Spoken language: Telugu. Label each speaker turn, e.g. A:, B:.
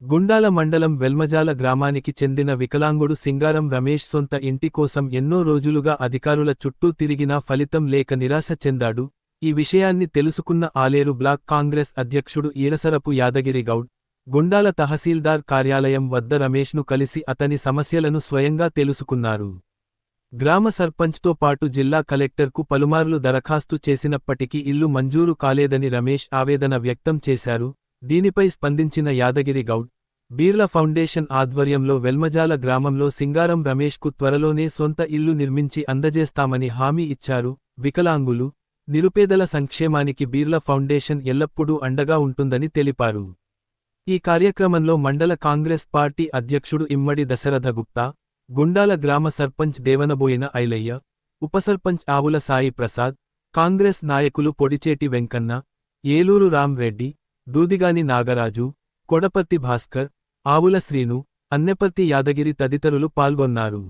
A: గుండాల మండలం వెల్మజాల గ్రామానికి చెందిన వికలాంగుడు సింగారం రమేష్ సొంత ఇంటి కోసం ఎన్నో రోజులుగా అధికారుల చుట్టూ తిరిగినా ఫలితం లేక నిరాశ చెందాడు. ఈ విషయాన్ని తెలుసుకున్న ఆలేరు బ్లాక్ కాంగ్రెస్ అధ్యక్షుడు ఈరసరపు యాదగిరి గౌడ్, గుండాల తహసీల్దార్ కార్యాలయం వద్ద రమేష్ను కలిసి అతని సమస్యలను స్వయంగా తెలుసుకున్నారు. గ్రామ సర్పంచ్తో పాటు జిల్లా కలెక్టర్కు పలుమార్లు దరఖాస్తు చేసినప్పటికీ ఇల్లు మంజూరు కాలేదని రమేష్ ఆవేదన వ్యక్తం చేశారు. దీనిపై స్పందించిన యాదగిరి గౌడ్, బీర్లా ఫౌండేషన్ ఆధ్వర్యంలో వెల్మజాల గ్రామంలో సింగారం రమేష్కు త్వరలోనే సొంత ఇల్లు నిర్మించి అందజేస్తామని హామీ ఇచ్చారు. వికలాంగులు, నిరుపేదల సంక్షేమానికి బీర్లా ఫౌండేషన్ ఎల్లప్పుడూ అండగా ఉంటుందని తెలిపారు. ఈ కార్యక్రమంలో మండల కాంగ్రెస్ పార్టీ అధ్యక్షుడు ఇమ్మడి దశరథ గుప్తా, గుండాల గ్రామ సర్పంచ్ దేవనబోయిన ఐలయ్య, ఉపసర్పంచ్ ఆవుల సాయి ప్రసాద్, కాంగ్రెస్ నాయకులు పొడిచేటి వెంకన్న, ఏలూరు రామ్ రెడ్డి, దూదిగాని నాగరాజు, కొడపర్తి భాస్కర్, ఆవుల శ్రీను, అన్నెపర్తి యాదగిరి తదితరులు పాల్గొన్నారు.